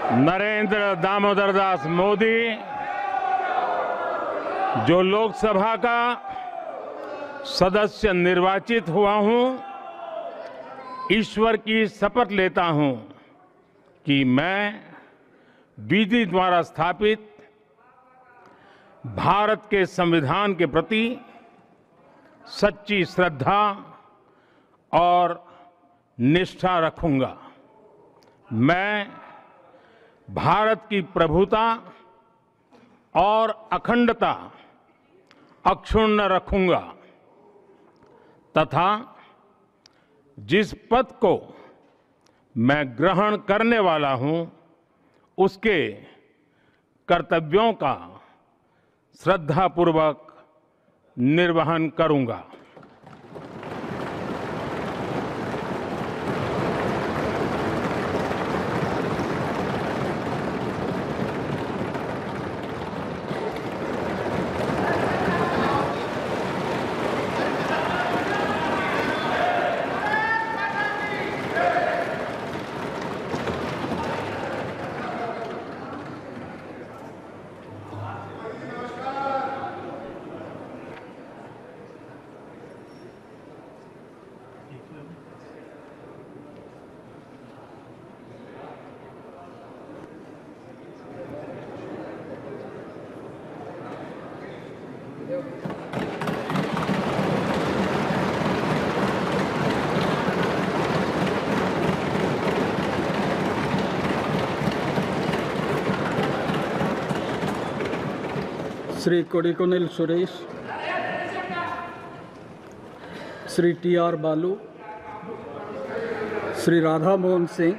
नरेंद्र दामोदर दास मोदी जो लोकसभा का सदस्य निर्वाचित हुआ हूं, ईश्वर की शपथ लेता हूं कि मैं विधि द्वारा स्थापित भारत के संविधान के प्रति सच्ची श्रद्धा और निष्ठा रखूंगा। मैं भारत की प्रभुता और अखंडता अक्षुण्ण रखूंगा तथा जिस पद को मैं ग्रहण करने वाला हूं, उसके कर्तव्यों का श्रद्धापूर्वक निर्वहन करूंगा। श्री कोडिकोनिल सुरेश, श्री टी.आर. बालू, श्री राधा मोहन सिंह,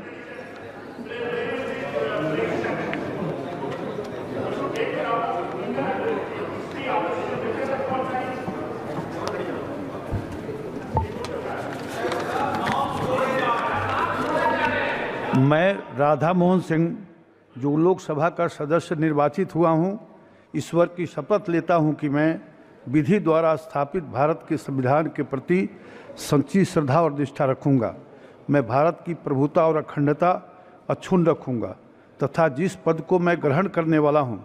मैं राधा मोहन सिंह जो लोकसभा का सदस्य निर्वाचित हुआ हूं, ईश्वर की शपथ लेता हूं कि मैं विधि द्वारा स्थापित भारत के संविधान के प्रति सच्ची श्रद्धा और निष्ठा रखूंगा। मैं भारत की प्रभुता और अखंडता अक्षुण्ण रखूंगा तथा जिस पद को मैं ग्रहण करने वाला हूं,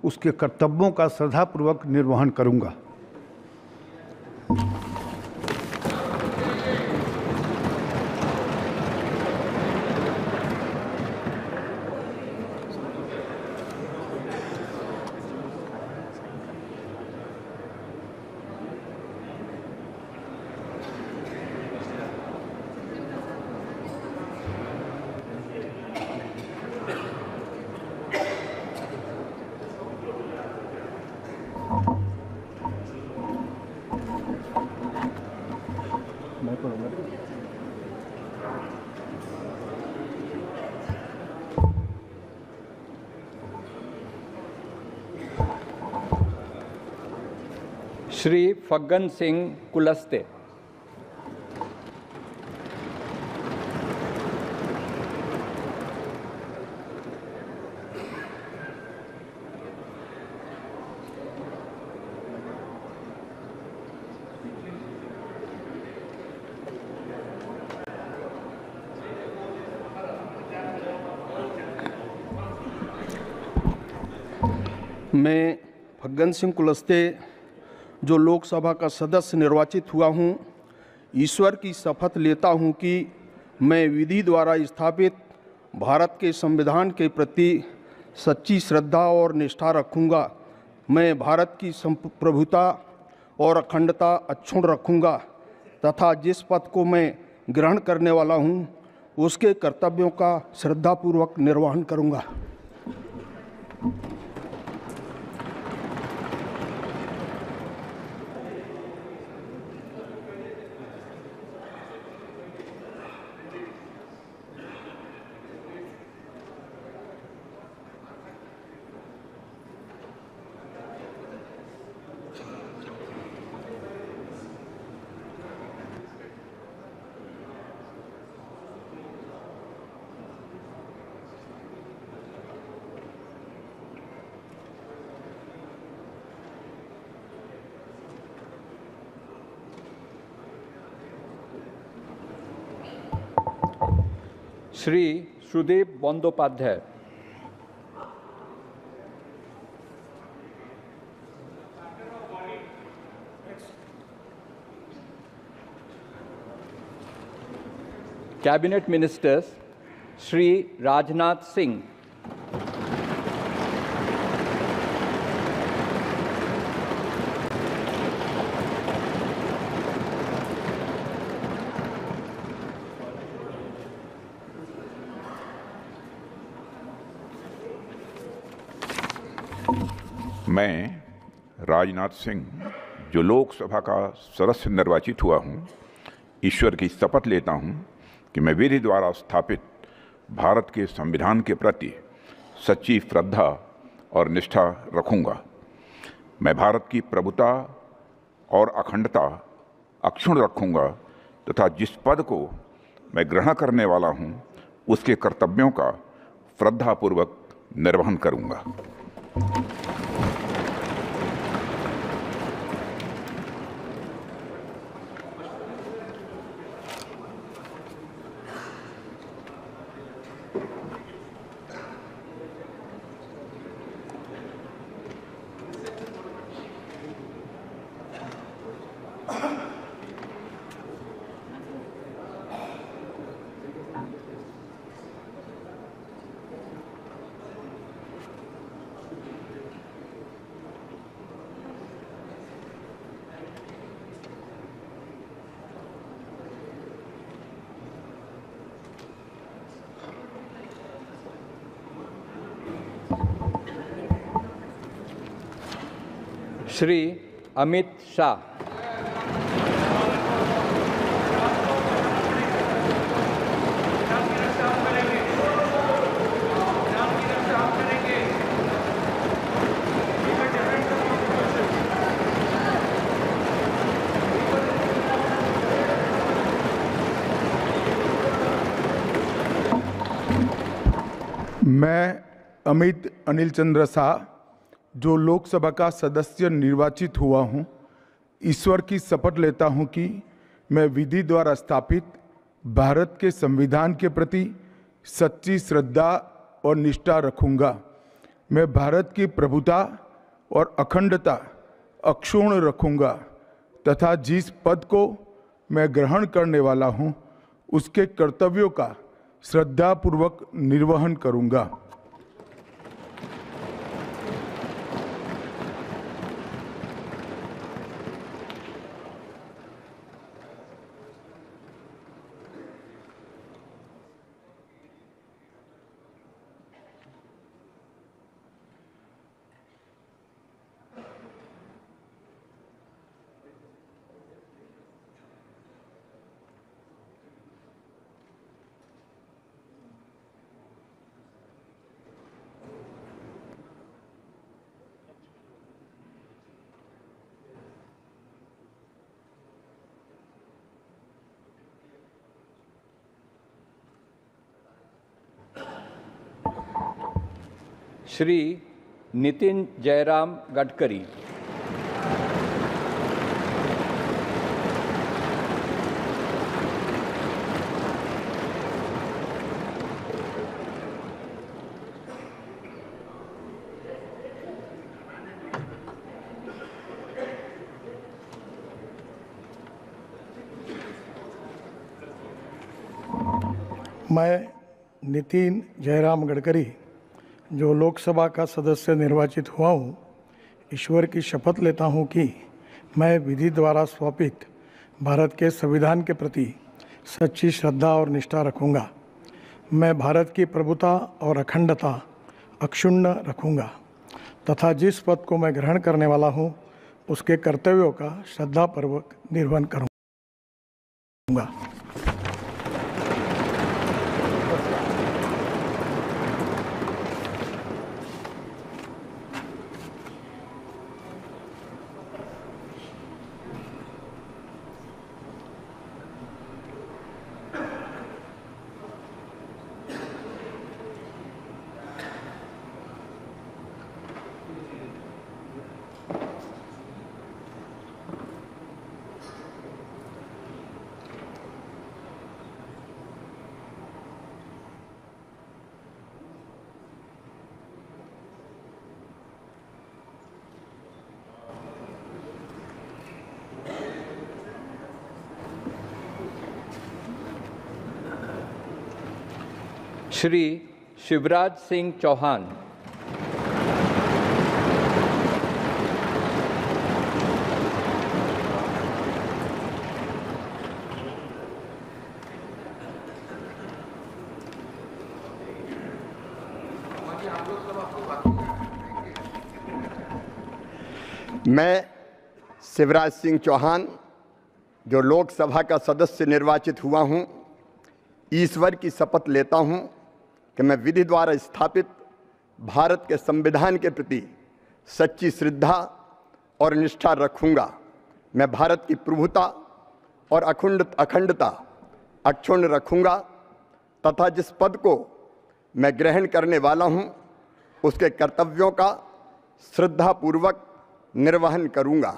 उसके कर्तव्यों का श्रद्धापूर्वक निर्वहन करूंगा। श्री फग्गन सिंह कुलस्ते। मैं फग्गन सिंह कुलस्ते जो लोकसभा का सदस्य निर्वाचित हुआ हूं, ईश्वर की शपथ लेता हूं कि मैं विधि द्वारा स्थापित भारत के संविधान के प्रति सच्ची श्रद्धा और निष्ठा रखूंगा। मैं भारत की प्रभुता और अखंडता अक्षुण्ण रखूंगा तथा जिस पद को मैं ग्रहण करने वाला हूं, उसके कर्तव्यों का श्रद्धापूर्वक निर्वहन करूंगा। Shri Sudeep Bandyopadhyay. Cabinet Ministers Shri Rajnath Singh, मैं राजनाथ सिंह जो लोकसभा का सदस्य निर्वाचित हुआ हूं, ईश्वर की शपथ लेता हूं कि मैं विधि द्वारा स्थापित भारत के संविधान के प्रति सच्ची श्रद्धा और निष्ठा रखूंगा। मैं भारत की प्रभुता और अखंडता अक्षुण्ण रखूंगा तथा जिस पद को मैं ग्रहण करने वाला हूं, उसके कर्तव्यों का श्रद्धापूर्वक निर्वहन करूंगा। श्री अमित शाह, मैं अमित अनिल चंद्र शाह जो लोकसभा का सदस्य निर्वाचित हुआ हूं, ईश्वर की शपथ लेता हूं कि मैं विधि द्वारा स्थापित भारत के संविधान के प्रति सच्ची श्रद्धा और निष्ठा रखूंगा। मैं भारत की प्रभुता और अखंडता अक्षुण्ण रखूंगा तथा जिस पद को मैं ग्रहण करने वाला हूं, उसके कर्तव्यों का श्रद्धापूर्वक निर्वहन करूंगा। श्री नितिन जयराम गडकरी, मैं नितिन जयराम गडकरी जो लोकसभा का सदस्य निर्वाचित हुआ हूँ, ईश्वर की शपथ लेता हूँ कि मैं विधि द्वारा स्थापित भारत के संविधान के प्रति सच्ची श्रद्धा और निष्ठा रखूँगा। मैं भारत की प्रभुता और अखंडता अक्षुण्ण रखूँगा तथा जिस पद को मैं ग्रहण करने वाला हूँ, उसके कर्तव्यों का श्रद्धापूर्वक निर्वहन करूँगा। श्री शिवराज सिंह चौहान, मैं शिवराज सिंह चौहान जो लोकसभा का सदस्य निर्वाचित हुआ हूं, ईश्वर की शपथ लेता हूं कि मैं विधि द्वारा स्थापित भारत के संविधान के प्रति सच्ची श्रद्धा और निष्ठा रखूंगा। मैं भारत की प्रभुता और अखंडता अक्षुण्ण रखूंगा तथा जिस पद को मैं ग्रहण करने वाला हूं, उसके कर्तव्यों का श्रद्धापूर्वक निर्वहन करूंगा।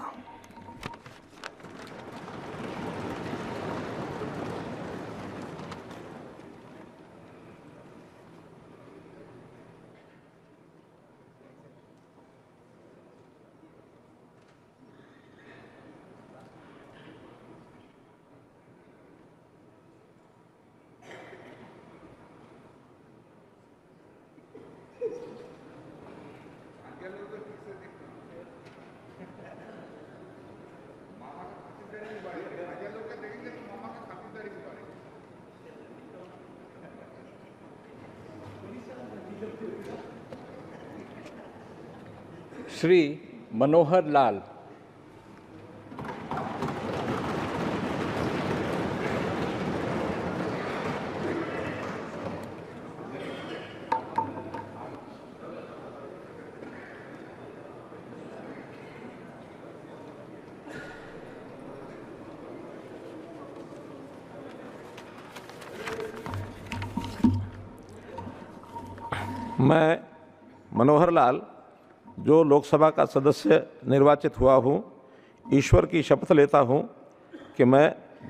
श्री मनोहर लाल, मैं मनोहर लाल जो लोकसभा का सदस्य निर्वाचित हुआ हूँ, ईश्वर की शपथ लेता हूँ कि मैं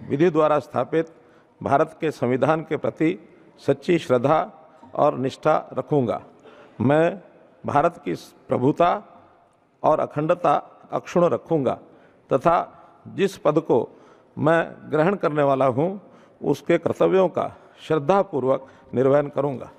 विधि द्वारा स्थापित भारत के संविधान के प्रति सच्ची श्रद्धा और निष्ठा रखूँगा। मैं भारत की प्रभुता और अखंडता अक्षुण्ण रखूँगा तथा जिस पद को मैं ग्रहण करने वाला हूँ, उसके कर्तव्यों का श्रद्धापूर्वक निर्वहन करूँगा।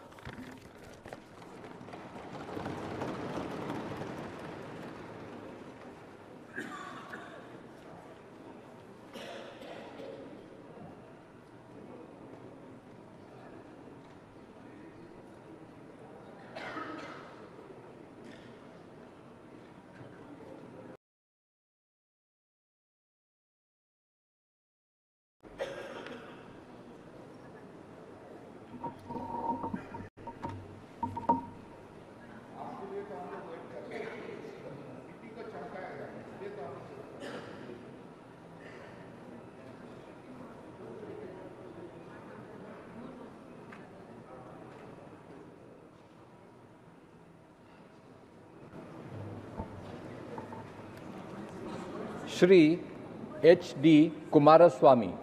श्री HD कुमारस्वामी,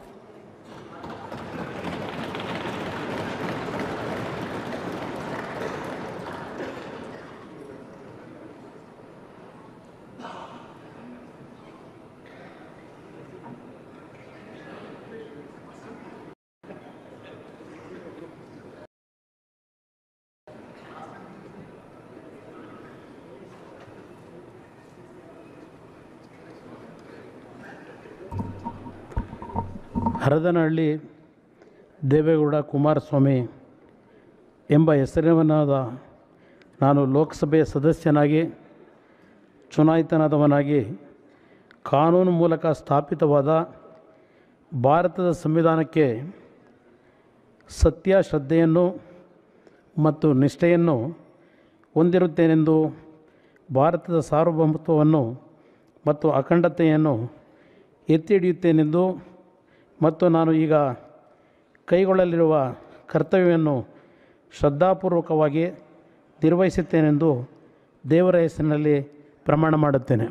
ಹರದನಹಳ್ಳಿ ದೇವೇಗೌಡ ಕುಮಾರಸ್ವಾಮಿ ಎಂಬ ಹೆಸರಿನವನಾದ ನಾನು ಲೋಕಸಭೆಯ ಸದಸ್ಯನಾಗಿ ಚುನಾಯಿತನಾದವನಾಗಿ ಕಾನೂನು ಮೂಲಕ ಸ್ಥಾಪಿತವಾದ ಭಾರತದ ಸಂವಿಧಾನಕ್ಕೆ ಸತ್ಯ ಶ್ರದ್ಧೆಯನ್ನು ಮತ್ತು ನಿಷ್ಠೆಯನ್ನು ಹೊಂದಿರುತ್ತೇನೆಂದು ಭಾರತದ ಸಾರ್ವಭೌಮತ್ವವನ್ನು ಮತ್ತು ಅಖಂಡತೆಯನ್ನು ಎತ್ತಿ ಹಿಡಿಯುತ್ತೇನೆಂದು ಮತ್ತು ನಾನು ಈಗ ಕೈಗೊಳ್ಳಲಿರುವ ಕರ್ತವ್ಯವನ್ನು ಶ್ರದ್ಧಾಪೂರ್ವಕವಾಗಿ ನಿರ್ವಹಿಸುತ್ತೇನೆಂದು ದೇವರ ಹೆಸರಿನಲ್ಲಿ ಪ್ರಮಾಣ ಮಾಡುತ್ತೇನೆ.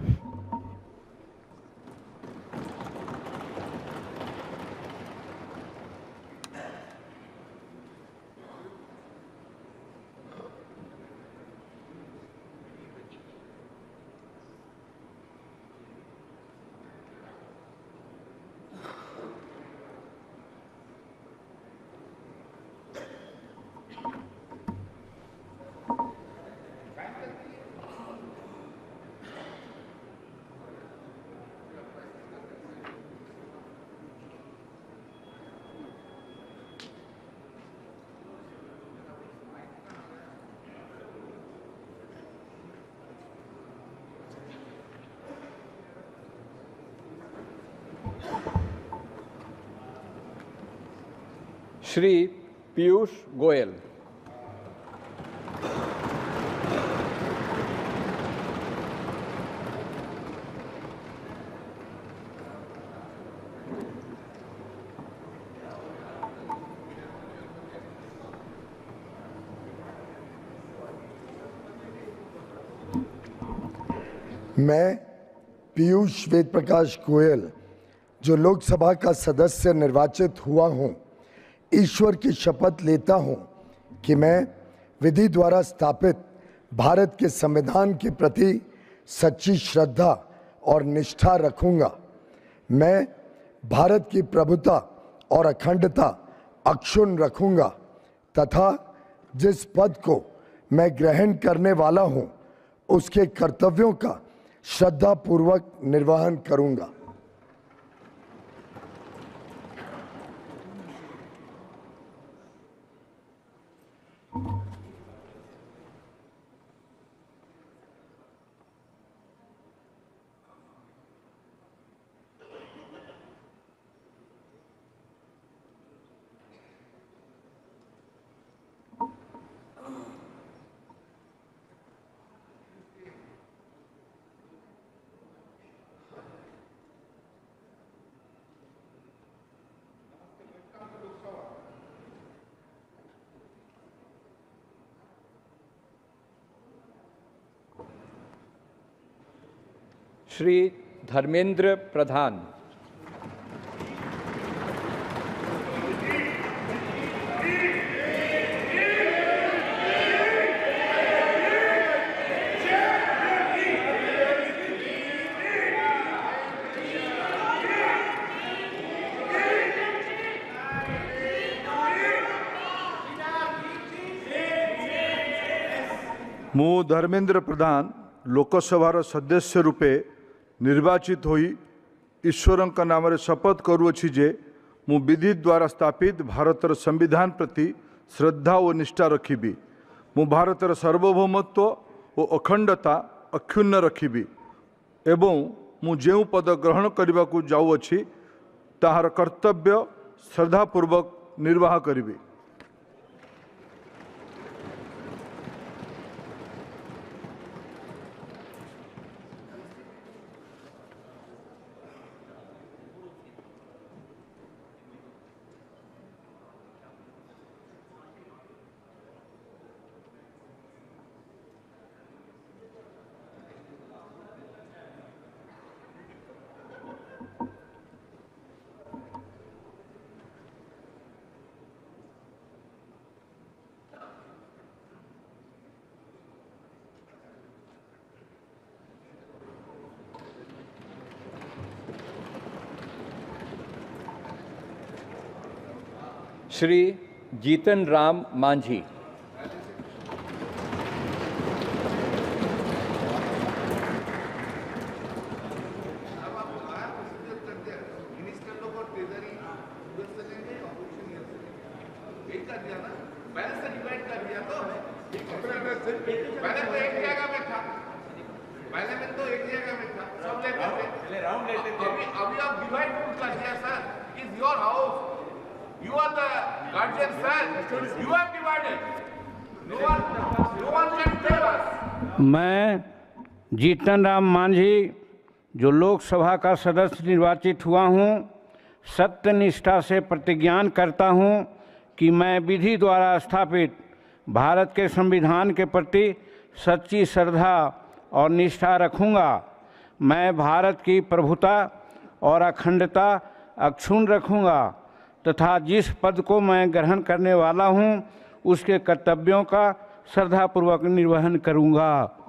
श्री पीयूष गोयल। मैं पीयूष वेद प्रकाश गोयल जो लोकसभा का सदस्य निर्वाचित हुआ हूं, ईश्वर की शपथ लेता हूं कि मैं विधि द्वारा स्थापित भारत के संविधान के प्रति सच्ची श्रद्धा और निष्ठा रखूंगा। मैं भारत की प्रभुता और अखंडता अक्षुण्ण रखूंगा तथा जिस पद को मैं ग्रहण करने वाला हूं, उसके कर्तव्यों का श्रद्धापूर्वक निर्वहन करूंगा। श्री धर्मेंद्र प्रधान। मु धर्मेंद्र प्रधान लोकसभार सदस्य रूपे निर्वाचित होई ईश्वर का नाम शपथ करुअछि जे मु विधि द्वारा स्थापित भारतर संविधान प्रति श्रद्धा और निष्ठा रखिबी। मु भारतर सार्वभौमत्व और अखंडता अक्षुण्ण रखिबी एवं मु जेउ पद ग्रहण करने को जाऊँगी ताहार कर्तव्य श्रद्धापूर्वक निर्वाह करिबी। श्री जीतन राम मांझी। मैं जीतन राम मांझी जो लोकसभा का सदस्य निर्वाचित हुआ हूँ, सत्यनिष्ठा से प्रतिज्ञान करता हूँ कि मैं विधि द्वारा स्थापित भारत के संविधान के प्रति सच्ची श्रद्धा और निष्ठा रखूँगा। मैं भारत की प्रभुता और अखंडता अक्षुण्ण रखूँगा तथा जिस पद को मैं ग्रहण करने वाला हूँ, उसके कर्तव्यों का श्रद्धापूर्वक निर्वहन करूँगा।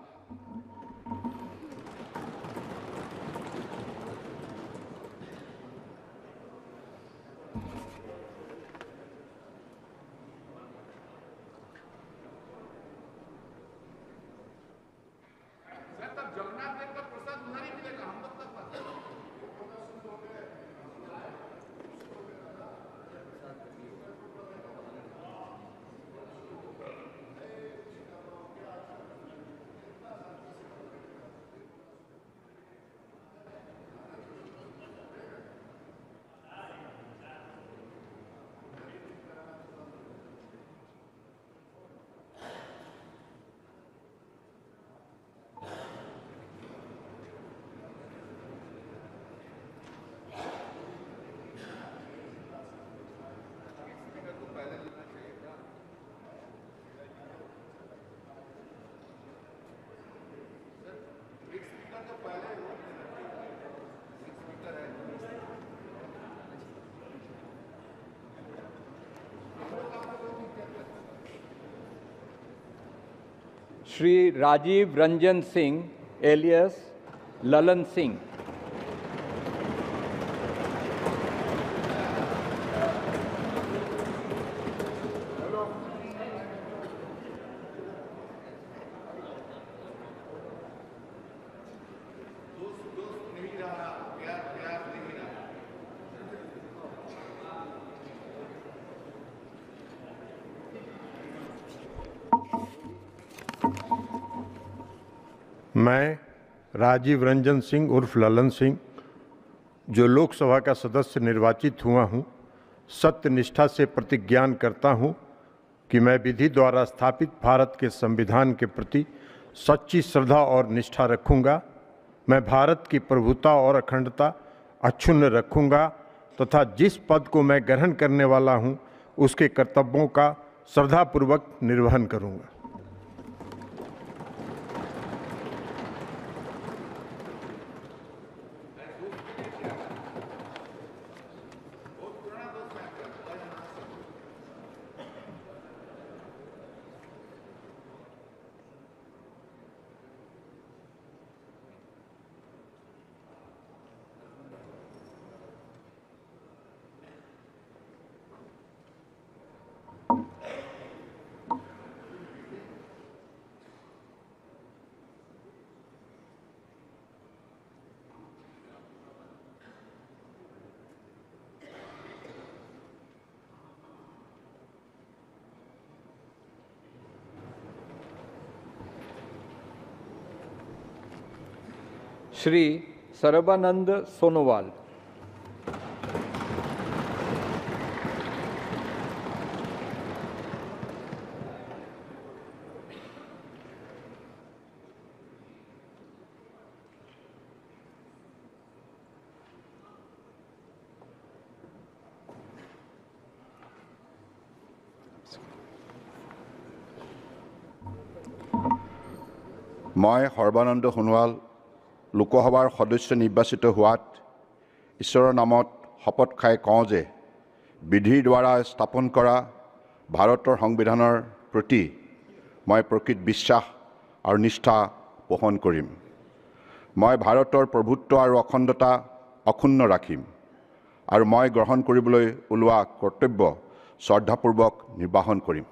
श्री राजीव रंजन सिंह एलियस ललन सिंह। मैं राजीव रंजन सिंह उर्फ ललन सिंह, जो लोकसभा का सदस्य निर्वाचित हुआ हूँ, सत्य निष्ठा से प्रतिज्ञान करता हूँ कि मैं विधि द्वारा स्थापित भारत के संविधान के प्रति सच्ची श्रद्धा और निष्ठा रखूँगा। मैं भारत की प्रभुता और अखंडता अक्षुण्ण रखूँगा तथा जिस पद को मैं ग्रहण करने वाला हूँ उसके कर्तव्यों का श्रद्धापूर्वक निर्वहन करूँगा। श्री सर्बानंद सोनोवाल। मैं सर्बानंद सोनोवाल लोकसभार सदस्य निर्वाचित होवात ईश्वৰৰ नामत शपथ खाई कওঁ जे विधिर द्वारा स्थापन करा भारतर संविधाনৰ प्रति मैं प्रकृत विश्वास और निष्ठा पोषण करिम। मैं भारतर प्रभुत्व और अखंडता अक्षुण्ण राखिम और मैं ग्रहण কৰিবলৈ ওলোৱা कर्तव्य श्रद्धापूर्वक निर्वाहन करिम।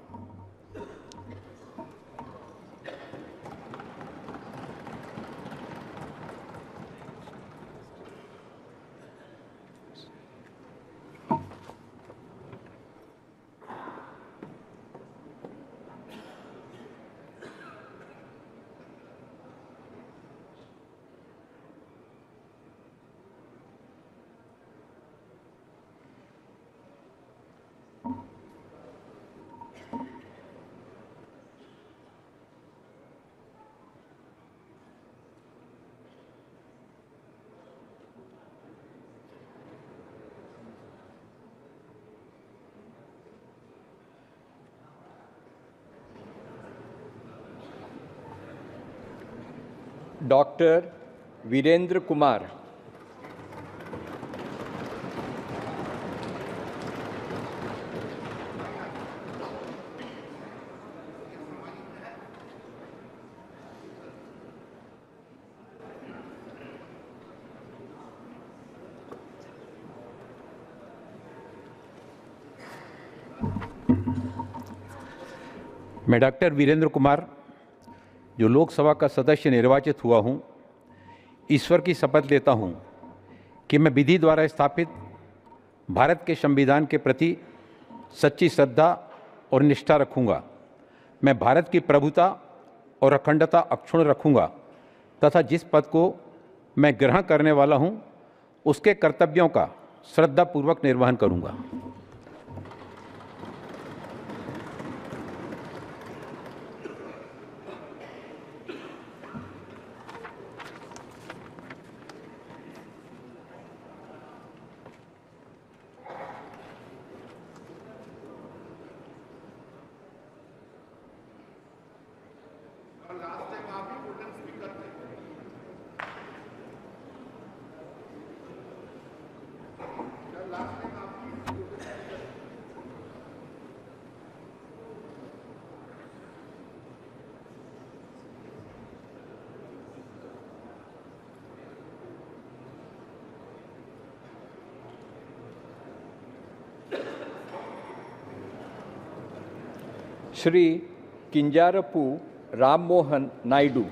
डॉक्टर वीरेंद्र कुमार। मैं डॉक्टर वीरेंद्र कुमार, जो लोकसभा का सदस्य निर्वाचित हुआ हूँ, ईश्वर की शपथ लेता हूँ कि मैं विधि द्वारा स्थापित भारत के संविधान के प्रति सच्ची श्रद्धा और निष्ठा रखूँगा। मैं भारत की प्रभुता और अखंडता अक्षुण्ण रखूँगा तथा जिस पद को मैं ग्रहण करने वाला हूँ उसके कर्तव्यों का श्रद्धापूर्वक निर्वहन करूँगा। श्री किंजारपू राम मोहन नायडू।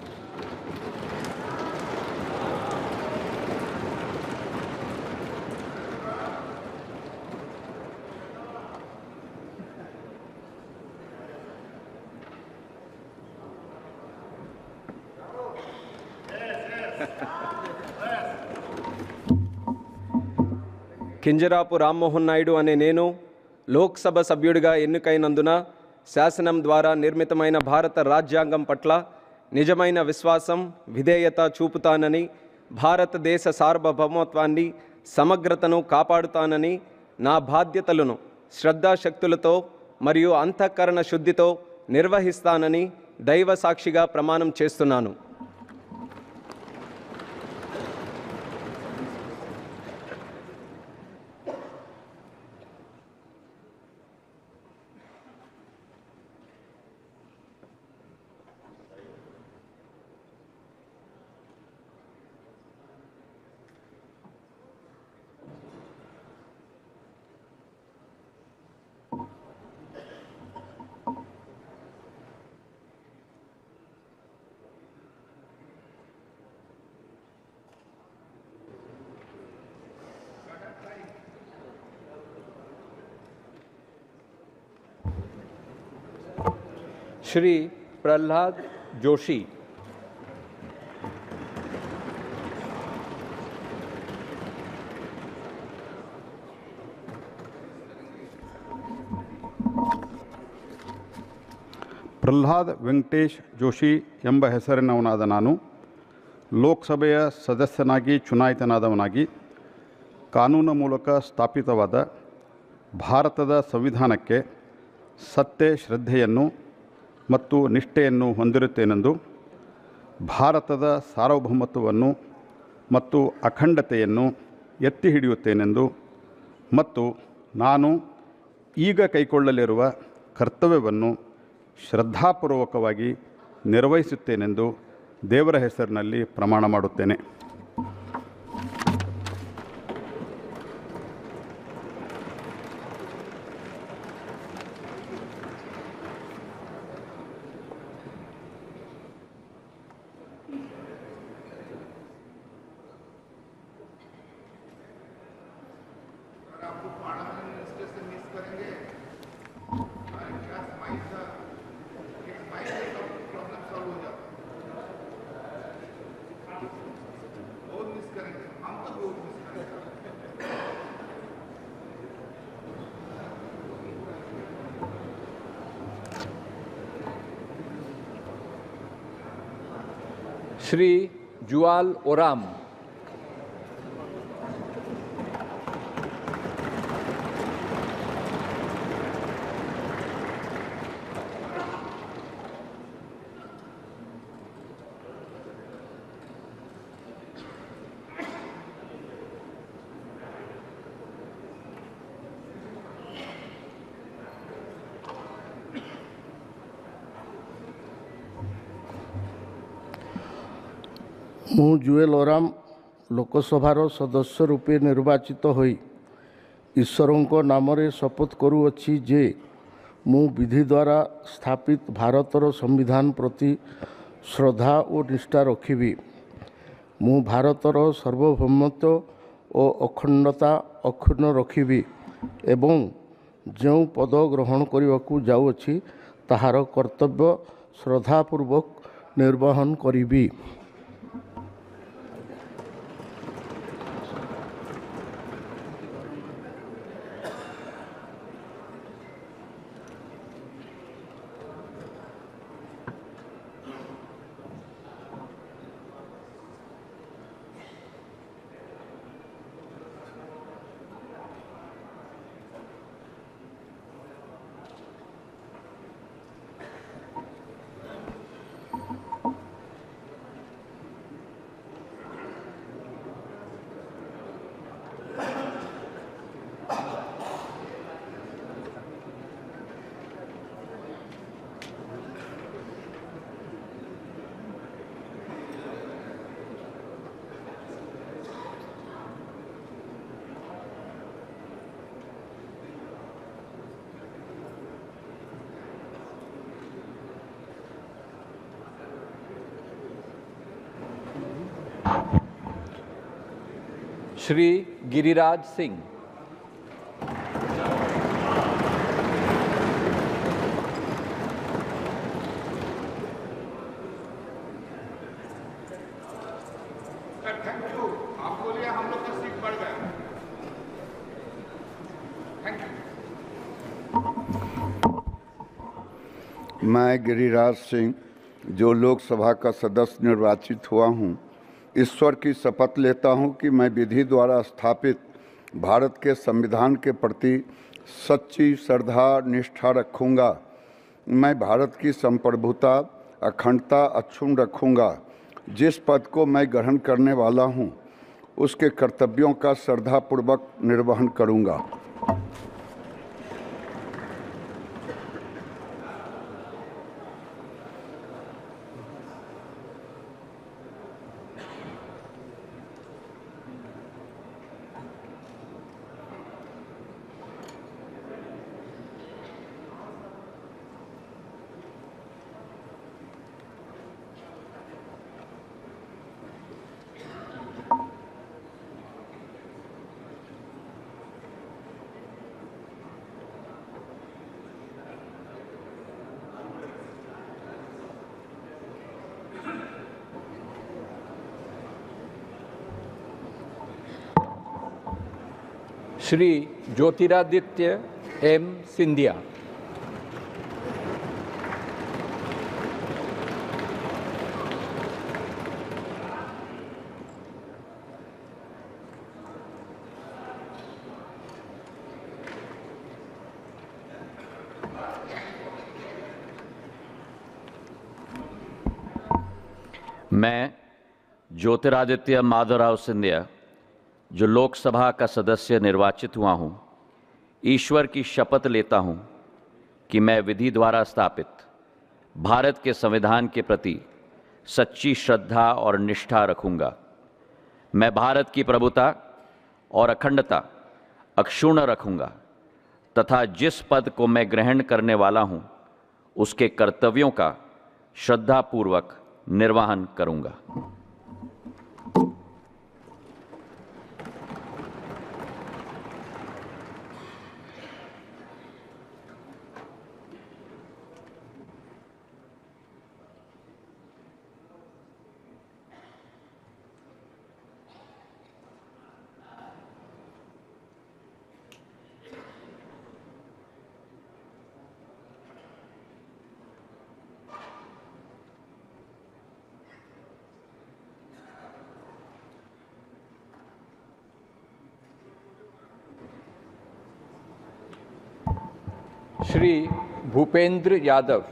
కింజరాపు రామ్మోహన్ నాయుడు అనే నేను లోక్సభ సభ్యుడిగా ఎన్నికైనందున శాసనం ద్వారా నిర్మితమైన భారత రాజ్యాంగం పట్ల నిజమైన విశ్వాసం, విధేయత చూపుతానని, భారతదేశ సార్వభౌమత్వాన్ని, సమగ్రతను కాపాడుతానని, నా బాధ్యతలను శ్రద్ధాశక్తులతో మరియు అంతఃకరణ శుద్ధితో నిర్వహిస్తానని దైవ సాక్షిగా ప్రమాణం చేస్తున్నాను. श्री प्रहलाद जोशी। ಪ್ರಹ್ಲಾದ್ ವೆಂಕಟೇಶ್ ಜೋಶಿ ಎಂಬ ಹೆಸರಿನವನಾದ ನಾನು ಲೋಕಸಭೆಯ ಸದಸ್ಯನಾಗಿ ಚುನಾಯಿತನಾದವನಾಗಿ ಕಾನೂನು ಮೂಲಕ ಸ್ಥಾಪಿತವಾದ ಭಾರತದ ಸಂವಿಧಾನಕ್ಕೆ ಸತ್ಯ, ಶ್ರದ್ಧೆಯನ್ನು ಮತ್ತು ನಿಷ್ಠೆಯನ್ನು ಹೊಂದಿರುತ್ತೇನೆಂದು, ಭಾರತದ ಸಾರ್ವಭೌಮತ್ವವನ್ನು ಮತ್ತು ಅಖಂಡತೆಯನ್ನು ಎತ್ತಿ ಹಿಡಿಯುತ್ತೇನೆಂದು ಮತ್ತು ನಾನು ಈಗ ಕೈಗೊಳ್ಳಲಿರುವ ಕರ್ತವ್ಯವನ್ನು ಶ್ರದ್ಧಾಪೂರ್ವಕವಾಗಿ ನಿರ್ವಹಿಸುತ್ತೇನೆಂದು ದೇವರ ಹೆಸರಿನಲ್ಲಿ ಪ್ರಮಾಣ ಮಾಡುತ್ತೇನೆ. श्री जुआल ओराम। ମୁଁ ଜୁଏଲ ଓରାମ ଲୋକସଭାର ସଦସ୍ୟ ରୂପେ ନିର୍ବାଚିତ ହୋଇ ଈଶ୍ୱରଙ୍କ ନାମରେ ଶପଥ କରୁଅଛି ଯେ ମୁଁ ବିଧି ଦ୍ୱାରା ସ୍ଥାପିତ ଭାରତର ସମ୍ବିଧାନ ପ୍ରତି ଶ୍ରଦ୍ଧା ଓ ନିଷ୍ଠା ରଖିବି। ମୁଁ ଭାରତର ସାର୍ବଭୌମତ୍ୱ ଓ ଅଖଣ୍ଡତା ଅକ୍ଷୁଣ୍ଣ ରଖିବି ଏବଂ ଯେଉଁ ପଦ ଗ୍ରହଣ କରିବାକୁ ଯାଉଅଛି ତାହାର କର୍ତ୍ତବ୍ୟ ଶ୍ରଦ୍ଧାପୂର୍ବକ ନିର୍ବାହନ କରିବି। श्री गिरिराज सिंह। मैं गिरिराज सिंह, जो लोकसभा का सदस्य निर्वाचित हुआ हूँ, ईश्वर की शपथ लेता हूँ कि मैं विधि द्वारा स्थापित भारत के संविधान के प्रति सच्ची श्रद्धा निष्ठा रखूँगा। मैं भारत की संप्रभुता अखंडता अक्षुण्ण रखूँगा। जिस पद को मैं ग्रहण करने वाला हूँ, उसके कर्तव्यों का श्रद्धापूर्वक निर्वहन करूँगा। श्री ज्योतिरादित्य एम सिंधिया। मैं ज्योतिरादित्य माधवराव सिंधिया, जो लोकसभा का सदस्य निर्वाचित हुआ हूँ, ईश्वर की शपथ लेता हूँ कि मैं विधि द्वारा स्थापित भारत के संविधान के प्रति सच्ची श्रद्धा और निष्ठा रखूँगा। मैं भारत की प्रभुता और अखंडता अक्षुण्ण रखूँगा तथा जिस पद को मैं ग्रहण करने वाला हूँ, उसके कर्तव्यों का श्रद्धापूर्वक निर्वहन करूँगा। श्री भूपेंद्र यादव।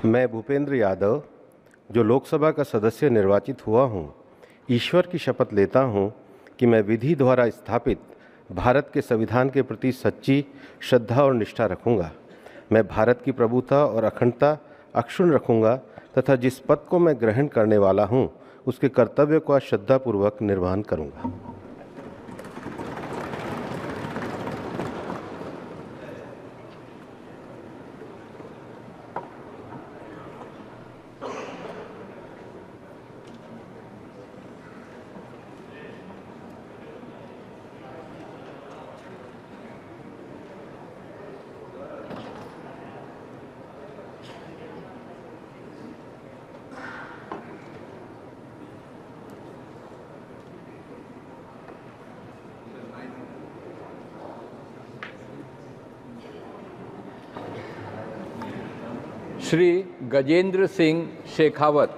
मैं भूपेंद्र यादव, जो लोकसभा का सदस्य निर्वाचित हुआ हूँ, ईश्वर की शपथ लेता हूँ कि मैं विधि द्वारा स्थापित भारत के संविधान के प्रति सच्ची श्रद्धा और निष्ठा रखूँगा। मैं भारत की प्रभुता और अखंडता अक्षुण्ण रखूँगा तथा जिस पद को मैं ग्रहण करने वाला हूँ, उसके कर्तव्य का श्रद्धापूर्वक निर्वहन करूँगा। श्री गजेंद्र सिंह शेखावत।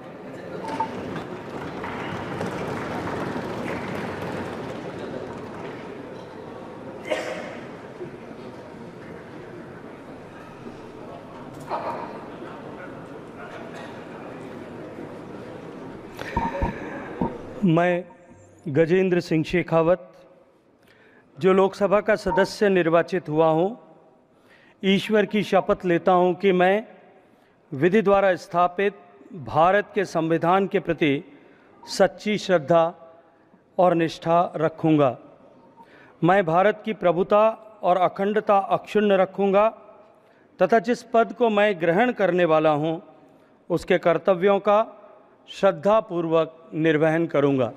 मैं गजेंद्र सिंह शेखावत, जो लोकसभा का सदस्य निर्वाचित हुआ हूँ, ईश्वर की शपथ लेता हूँ कि मैं विधि द्वारा स्थापित भारत के संविधान के प्रति सच्ची श्रद्धा और निष्ठा रखूँगा। मैं भारत की प्रभुता और अखंडता अक्षुण्ण रखूँगा तथा जिस पद को मैं ग्रहण करने वाला हूँ उसके कर्तव्यों का श्रद्धापूर्वक निर्वहन करूँगा।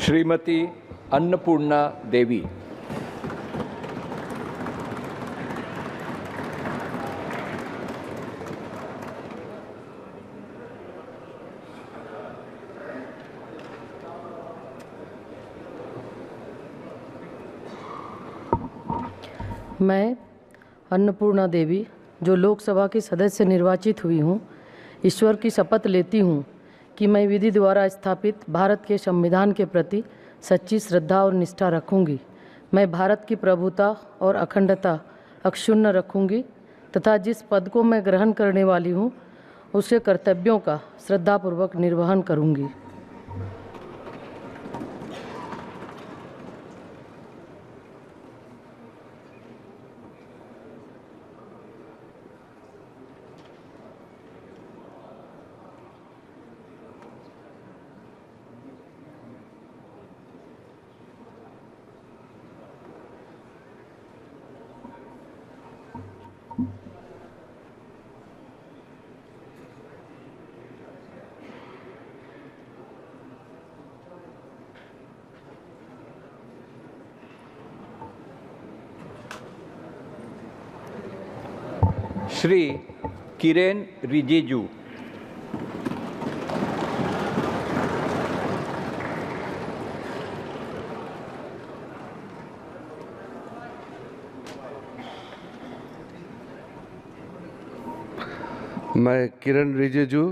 श्रीमती अन्नपूर्णा देवी। मैं अन्नपूर्णा देवी जो लोकसभा की सदस्य निर्वाचित हुई हूँ, ईश्वर की शपथ लेती हूँ कि मैं विधि द्वारा स्थापित भारत के संविधान के प्रति सच्ची श्रद्धा और निष्ठा रखूँगी। मैं भारत की प्रभुता और अखंडता अक्षुण्ण रखूँगी तथा जिस पद को मैं ग्रहण करने वाली हूँ उसके कर्तव्यों का श्रद्धापूर्वक निर्वहन करूँगी। श्री किरेन रिजिजू। मैं किरण रिजिजू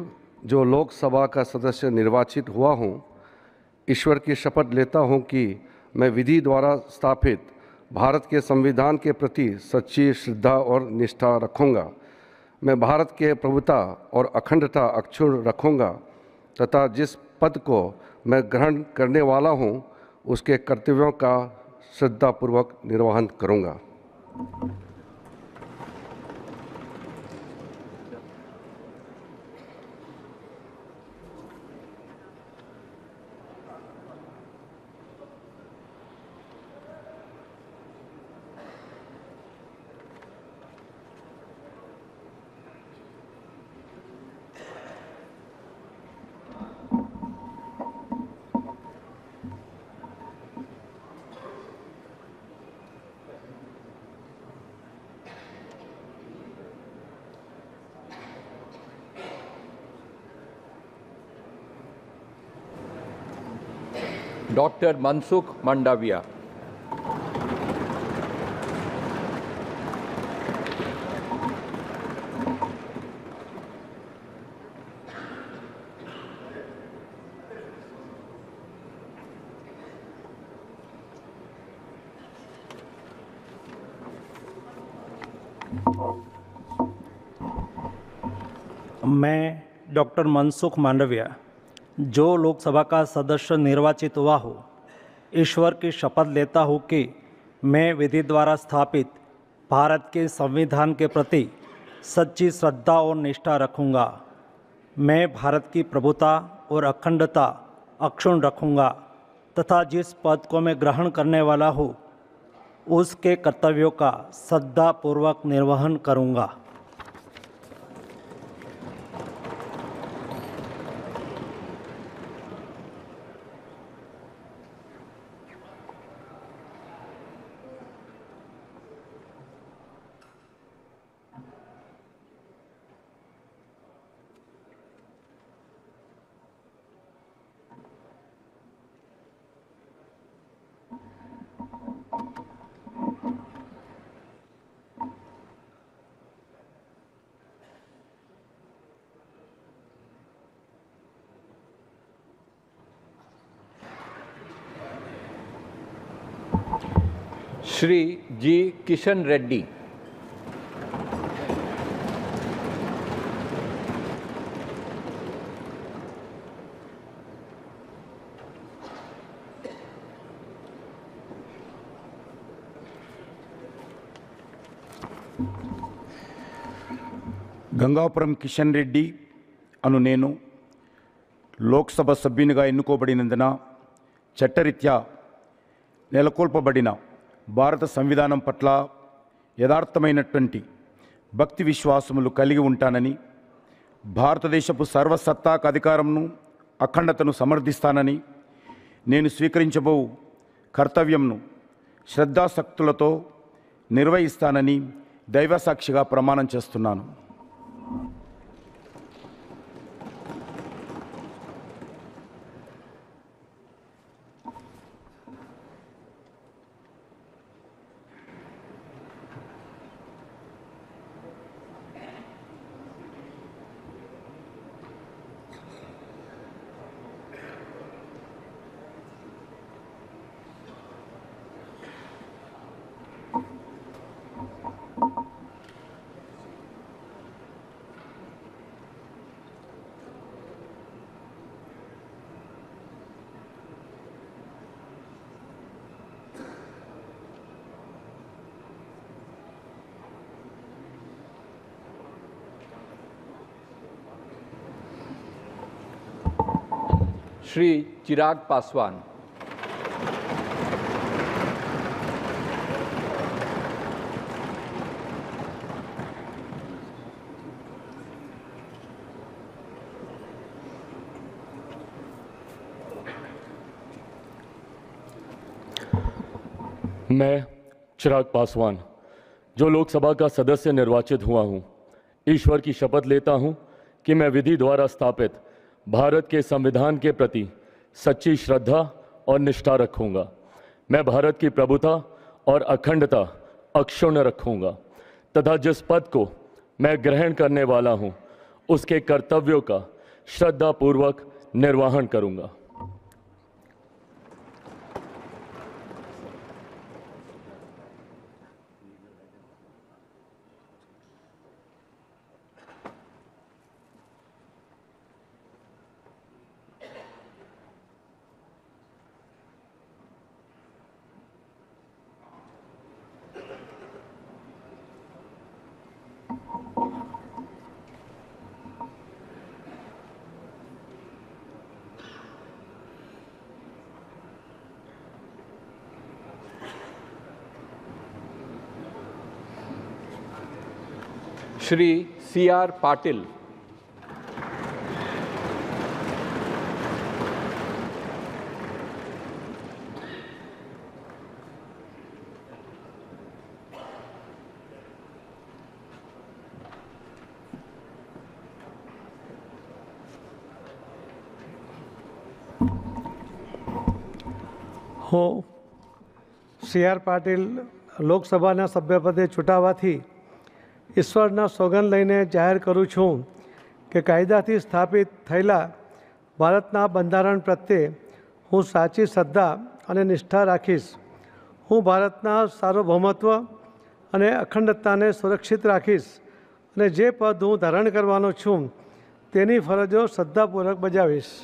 जो लोकसभा का सदस्य निर्वाचित हुआ हूँ, ईश्वर की शपथ लेता हूँ कि मैं विधि द्वारा स्थापित भारत के संविधान के प्रति सच्ची श्रद्धा और निष्ठा रखूँगा। मैं भारत के प्रभुता और अखंडता अक्षुण्ण रखूँगा तथा जिस पद को मैं ग्रहण करने वाला हूँ उसके कर्तव्यों का श्रद्धापूर्वक निर्वहन करूँगा। डॉक्टर मनसुख मंडाविया। मैं डॉक्टर मनसुख मांडविया जो लोकसभा का सदस्य निर्वाचित हुआ हूँ, ईश्वर की शपथ लेता हूँ कि मैं विधि द्वारा स्थापित भारत के संविधान के प्रति सच्ची श्रद्धा और निष्ठा रखूँगा। मैं भारत की प्रभुता और अखंडता अक्षुण्ण रखूँगा तथा जिस पद को मैं ग्रहण करने वाला हूँ उसके कर्तव्यों का श्रद्धापूर्वक निर्वहन करूँगा। श्री जी किशन रेड्डी। గంగాపురం కిషన్ రెడ్డి అను నేను లోక్సభ సభ్యునిగా ఎన్నుకోబడినందున చట్టరీత్యా నెలకొల్పబడిన భారత సంవిధానం పట్ల యథార్థమైనటువంటి భక్తి విశ్వాసములు కలిగి ఉంటానని, భారతదేశపు సర్వసత్తాక అధికారంను అఖండతను సమర్థిస్తానని, నేను స్వీకరించబో కర్తవ్యంను శ్రద్ధాసక్తులతో నిర్వహిస్తానని దైవసాక్షిగా ప్రమాణం చేస్తున్నాను. श्री चिराग पासवान। मैं चिराग पासवान, जो लोकसभा का सदस्य निर्वाचित हुआ हूं, ईश्वर की शपथ लेता हूं कि मैं विधि द्वारा स्थापित भारत के संविधान के प्रति सच्ची श्रद्धा और निष्ठा रखूंगा। मैं भारत की प्रभुता और अखंडता अक्षुण्ण रखूंगा तथा जिस पद को मैं ग्रहण करने वाला हूं, उसके कर्तव्यों का श्रद्धापूर्वक निर्वहन करूंगा। श्री सी.आर. पाटिल। હું સી.આર. પાટીલ લોકસભાના સભ્યપદે ચૂંટાવાથી ઈશ્વરના સોગંદ લઈને જાહેર કરું છું કે કાયદાથી સ્થાપિત થયેલા ભારતના બંધારણ પ્રત્યે હું સાચી શ્રદ્ધા અને નિષ્ઠા રાખીશ. હું ભારતના સાર્વભૌમત્વ અને અખંડતાને સુરક્ષિત રાખીશ અને જે પદ હું ધારણ કરવાનો છું તેની ફરજો શ્રદ્ધાપૂર્વક બજાવીશ.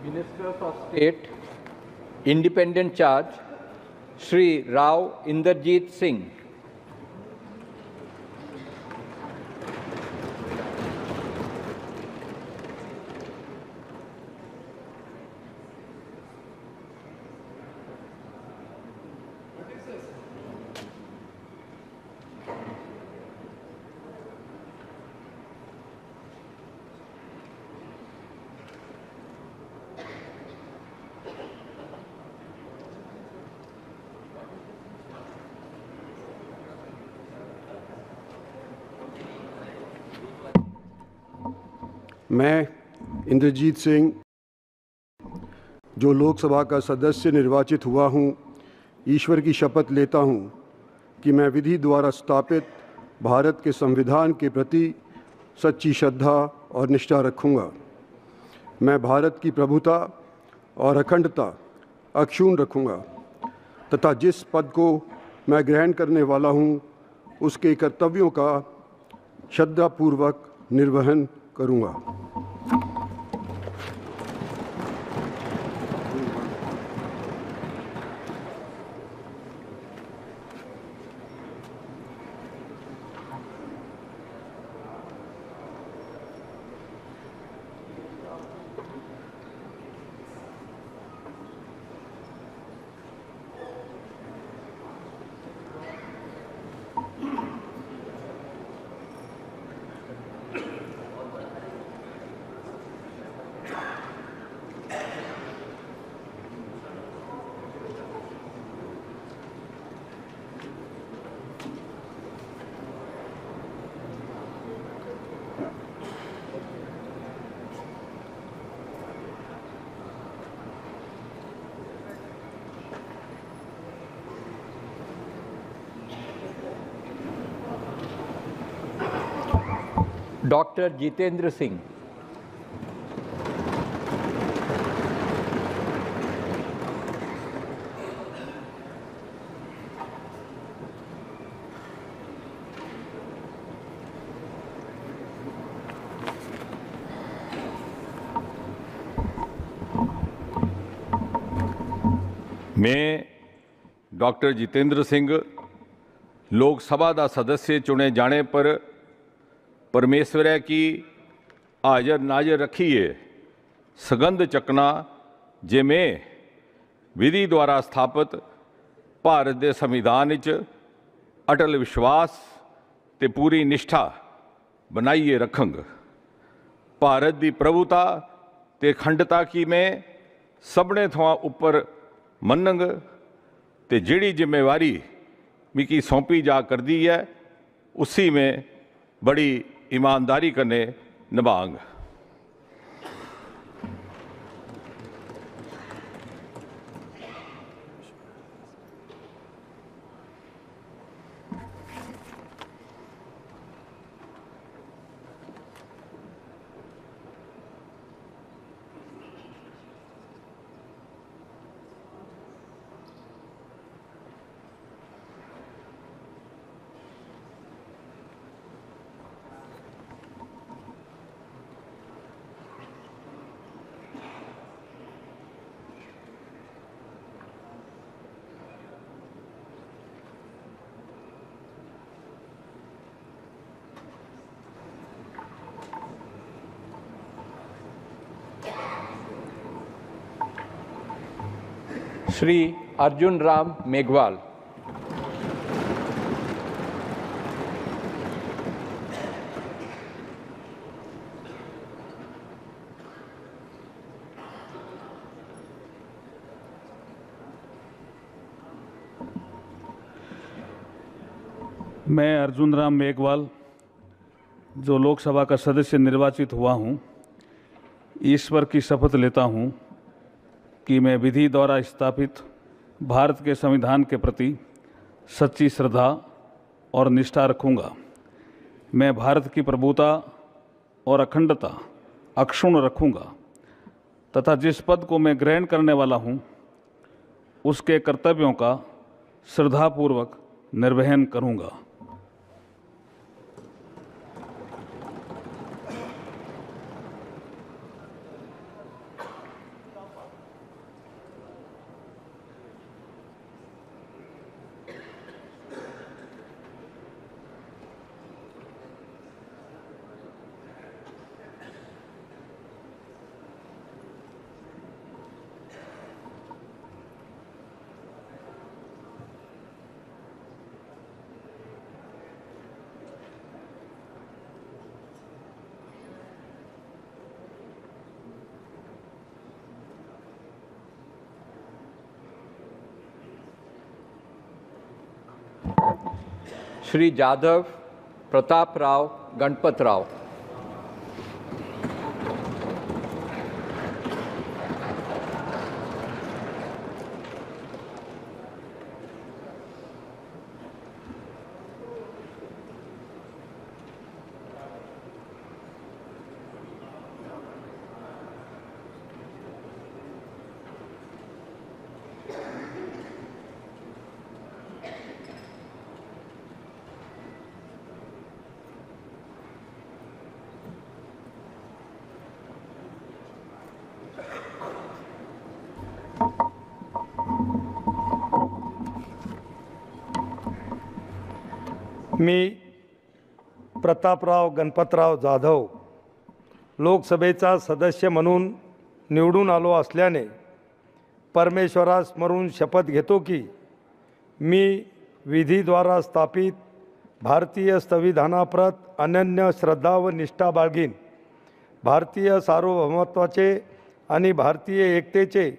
Minister of State, Independent Charge, Shri Rao Inderjeet Singh. मैं इंद्रजीत सिंह जो लोकसभा का सदस्य निर्वाचित हुआ हूँ, ईश्वर की शपथ लेता हूँ कि मैं विधि द्वारा स्थापित भारत के संविधान के प्रति सच्ची श्रद्धा और निष्ठा रखूँगा। मैं भारत की प्रभुता और अखंडता अक्षुण्ण रखूँगा तथा जिस पद को मैं ग्रहण करने वाला हूँ उसके कर्तव्यों का श्रद्धापूर्वक निर्वहन करूँगा। डॉक्टर जितेंद्र सिंह। मैं डॉक्टर जितेंद्र सिंह लोकसभा का सदस्य चुने जाने पर परमेश्वर की हाजर नाजर रखिए सगंध चकना जे मैं विधि द्वारा स्थापित भारत के संविधान अटल विश्वास ते पूरी निष्ठा बनाइए रखंग। भारत की प्रभुता ते अखंडता की मैं सबने थमां उपर मनंग ते जिहड़ी जिम्मेवारी मिकी सौंपी जा करदी है उसी में बड़ी ईमानदारी कने निभांग। श्री अर्जुन राम मेघवाल। मैं अर्जुन राम मेघवाल जो लोकसभा का सदस्य निर्वाचित हुआ हूँ, ईश्वर की शपथ लेता हूँ कि मैं विधि द्वारा स्थापित भारत के संविधान के प्रति सच्ची श्रद्धा और निष्ठा रखूँगा। मैं भारत की प्रभुता और अखंडता अक्षुण्ण रखूँगा तथा जिस पद को मैं ग्रहण करने वाला हूँ उसके कर्तव्यों का श्रद्धापूर्वक निर्वहन करूँगा। श्री जाधव प्रताप राव गणपत राव। मी प्रतापराव गणपतराव जाधव लोकसभेचा सदस्य म्हणून निवडून आलो असल्याने परमेश्वरास स्मरून शपथ घेतो की मी विधीद्वारा स्थापित भारतीय संविधानाप्रत अनन्य श्रद्धा व निष्ठा बाळगीन, भारतीय सार्वभौमत्वाचे आणि भारतीय एकतेचे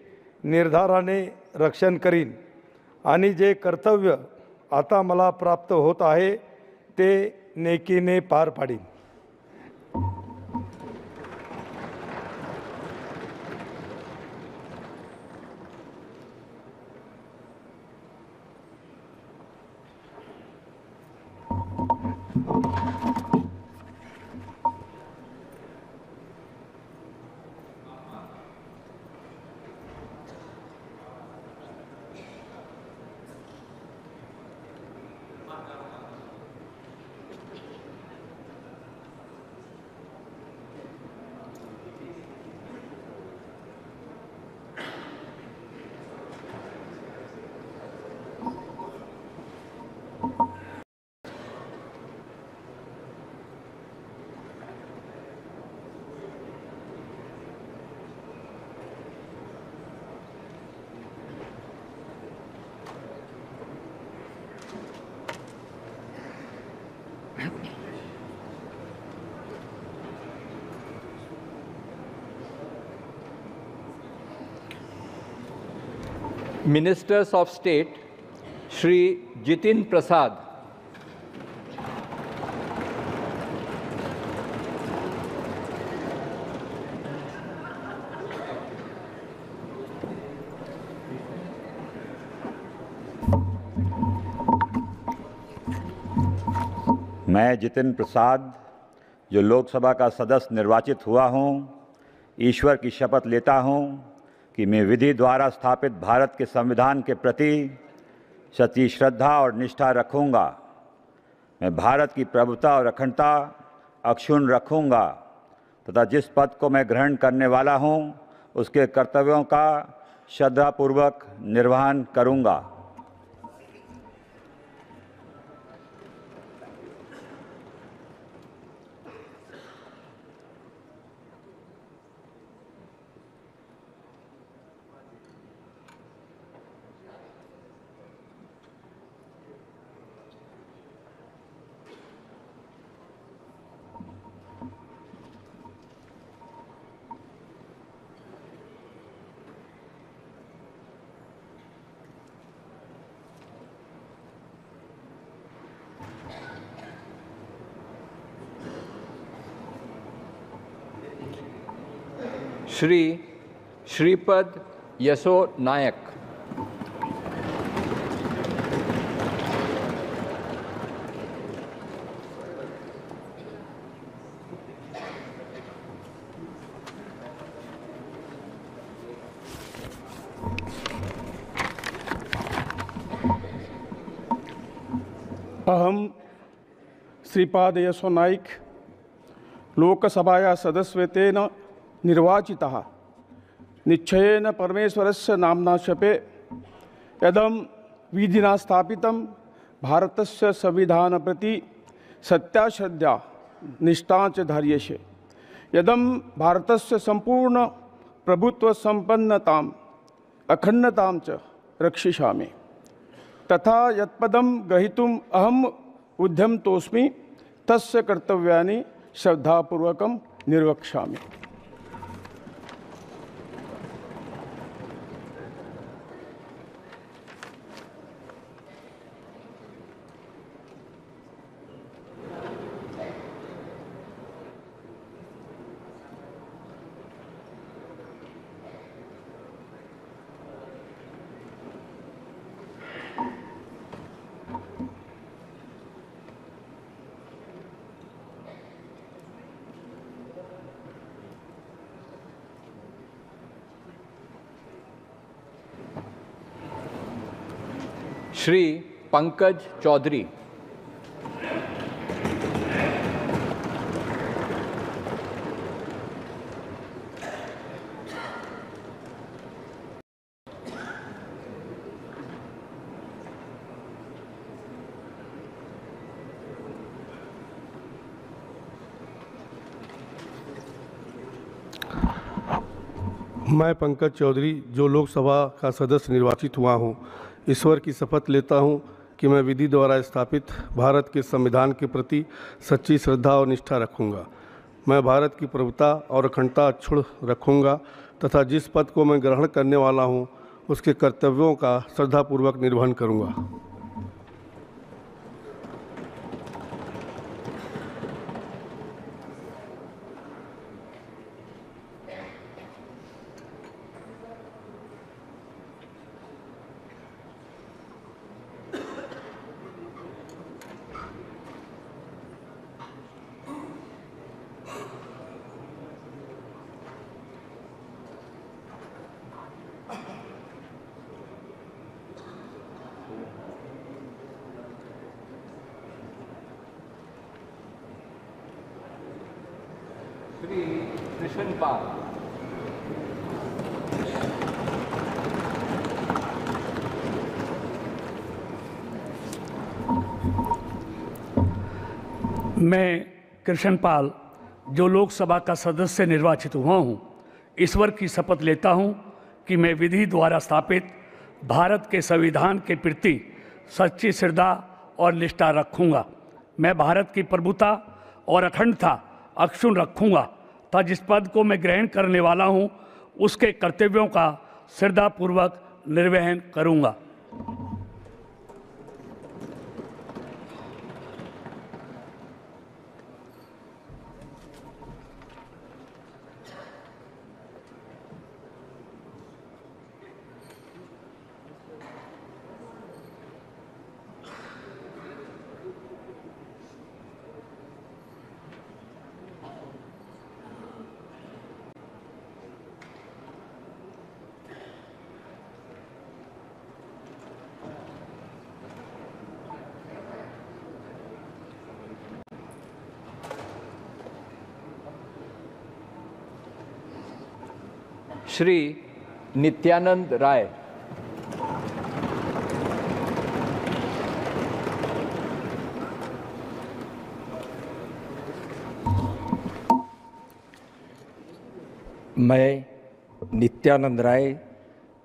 निर्धाराने रक्षण करीन आणि जे कर्तव्य आता मला प्राप्त होत आहे ते नेकीने पार पाडीन. Ministers of State Shri Jitin Prasad, मैं जितिन प्रसाद जो लोकसभा का सदस्य निर्वाचित हुआ हूँ, ईश्वर की शपथ लेता हूँ कि मैं विधि द्वारा स्थापित भारत के संविधान के प्रति सच्ची श्रद्धा और निष्ठा रखूँगा। मैं भारत की प्रभुता और अखंडता अक्षुण्ण रखूँगा तथा जिस पद को मैं ग्रहण करने वाला हूँ उसके कर्तव्यों का श्रद्धापूर्वक निर्वहन करूँगा। श्री श्रीपद यसो नायक, अहम श्रीपाद यसो नाइक लोकसभाया सदस्यत्वेन निर्वाचितः निश्चयेन परमेश्वरस्य नाम्ना शपे यदम विधिना स्थापितं भारतस्य संविधान प्रति सत्याश्रद्धा निष्ठा च धार्यसे। यदम भारतस्य संपूर्ण प्रभुत्व संपन्नताम् अखंडतां च रक्षिष्यामि तथा यत्पदं ग्रहीतुम् अहम् उद्यमतोऽस्मि तस्य कर्तव्यानि श्रद्धापूर्वकं निर्वक्ष्यामि। श्री पंकज चौधरी, मैं पंकज चौधरी जो लोकसभा का सदस्य निर्वाचित हुआ हूँ, ईश्वर की शपथ लेता हूँ कि मैं विधि द्वारा स्थापित भारत के संविधान के प्रति सच्ची श्रद्धा और निष्ठा रखूँगा। मैं भारत की प्रभुता और अखंडता अक्षुण्ण रखूँगा तथा जिस पद को मैं ग्रहण करने वाला हूँ उसके कर्तव्यों का श्रद्धापूर्वक निर्वहन करूँगा। श्री कृष्ण पाल। मैं कृष्ण पाल जो लोकसभा का सदस्य निर्वाचित हुआ हूँ, ईश्वर की शपथ लेता हूँ कि मैं विधि द्वारा स्थापित भारत के संविधान के प्रति सच्ची श्रद्धा और निष्ठा रखूँगा। मैं भारत की प्रभुता और अखंडता अक्षुण्ण रखूँगा तथा जिस पद को मैं ग्रहण करने वाला हूँ उसके कर्तव्यों का श्रद्धापूर्वक निर्वहन करूँगा। श्री नित्यानंद राय। मैं नित्यानंद राय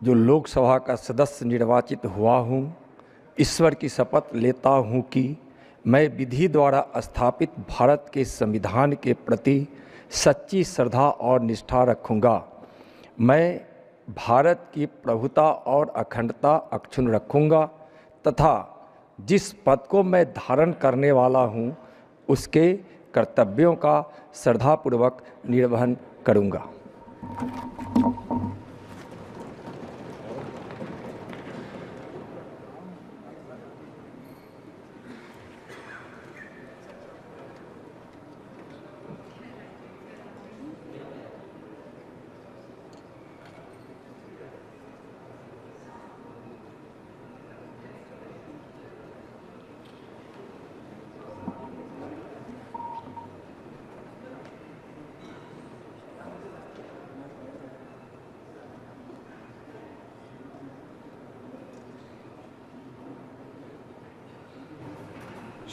जो लोकसभा का सदस्य निर्वाचित हुआ हूँ, ईश्वर की शपथ लेता हूँ कि मैं विधि द्वारा स्थापित भारत के संविधान के प्रति सच्ची श्रद्धा और निष्ठा रखूँगा। मैं भारत की प्रभुता और अखंडता अक्षुण्ण रखूँगा तथा जिस पद को मैं धारण करने वाला हूँ उसके कर्तव्यों का श्रद्धापूर्वक निर्वहन करूँगा।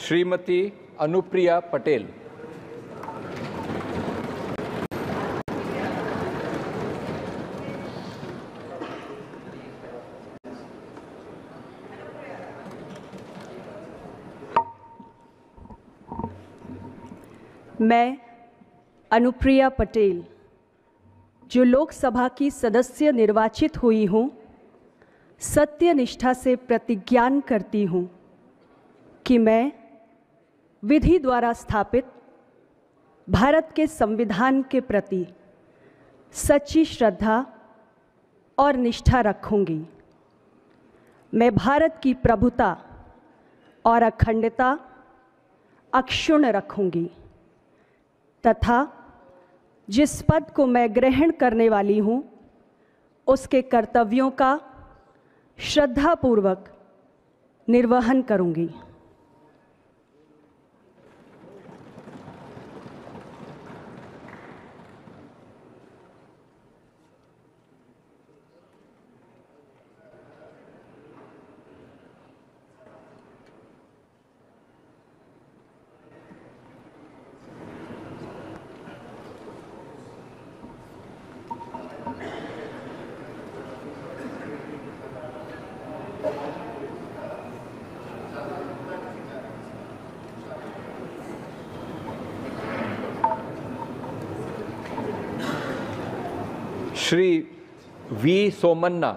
श्रीमती अनुप्रिया पटेल। मैं अनुप्रिया पटेल जो लोकसभा की सदस्य निर्वाचित हुई हूँ, सत्य निष्ठा से प्रतिज्ञान करती हूँ कि मैं विधि द्वारा स्थापित भारत के संविधान के प्रति सच्ची श्रद्धा और निष्ठा रखूंगी। मैं भारत की प्रभुता और अखंडता अक्षुण्ण रखूंगी तथा जिस पद को मैं ग्रहण करने वाली हूँ उसके कर्तव्यों का श्रद्धापूर्वक निर्वहन करूंगी। श्री वी सोमन्ना,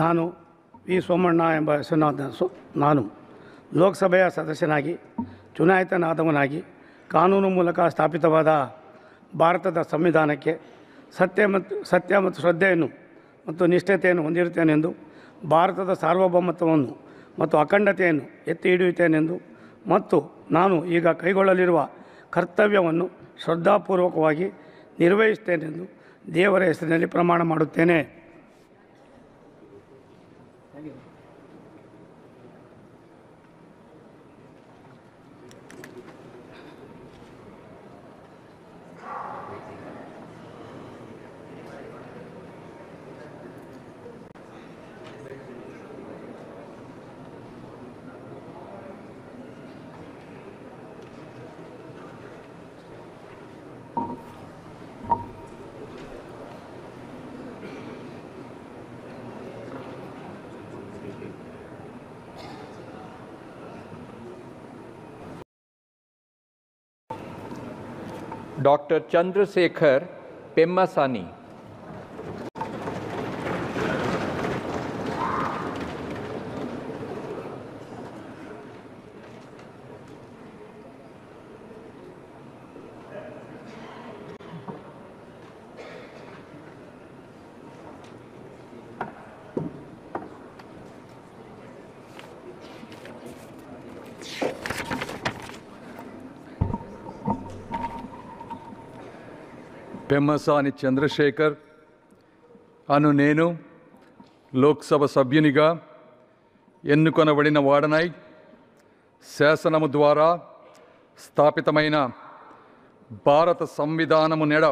ನಾನು ವಿ ಸೋಮಣ್ಣ ಎಂಬ ಹೆಸರಿನ ನಾನು ಲೋಕಸಭೆಯ ಸದಸ್ಯನಾಗಿ ಚುನಾಯಿತನಾದವನಾಗಿ ಕಾನೂನು ಮೂಲಕ ಸ್ಥಾಪಿತವಾದ ಭಾರತದ ಸಂವಿಧಾನಕ್ಕೆ ಸತ್ಯ ಮತ್ತು ಶ್ರದ್ಧೆಯನ್ನು ಮತ್ತು ನಿಷ್ಠತೆಯನ್ನು ಹೊಂದಿರುತ್ತೇನೆಂದು, ಭಾರತದ ಸಾರ್ವಭೌಮತ್ವವನ್ನು ಮತ್ತು ಅಖಂಡತೆಯನ್ನು ಎತ್ತಿ ಹಿಡಿಯುತ್ತೇನೆಂದು ಮತ್ತು ನಾನು ಈಗ ಕೈಗೊಳ್ಳಲಿರುವ ಕರ್ತವ್ಯವನ್ನು ಶ್ರದ್ಧಾಪೂರ್ವಕವಾಗಿ ನಿರ್ವಹಿಸುತ್ತೇನೆಂದು ದೇವರ ಹೆಸರಿನಲ್ಲಿ ಪ್ರಮಾಣ ಮಾಡುತ್ತೇನೆ. डॉक्टर चंद्रशेखर पेम्मासानी, పెమ్మసాని చంద్రశేఖర్ అను నేను లోక్సభ సభ్యునిగా ఎన్నుకొనబడిన వాడనై శాసనము ద్వారా స్థాపితమైన భారత సంవిధానము నెడ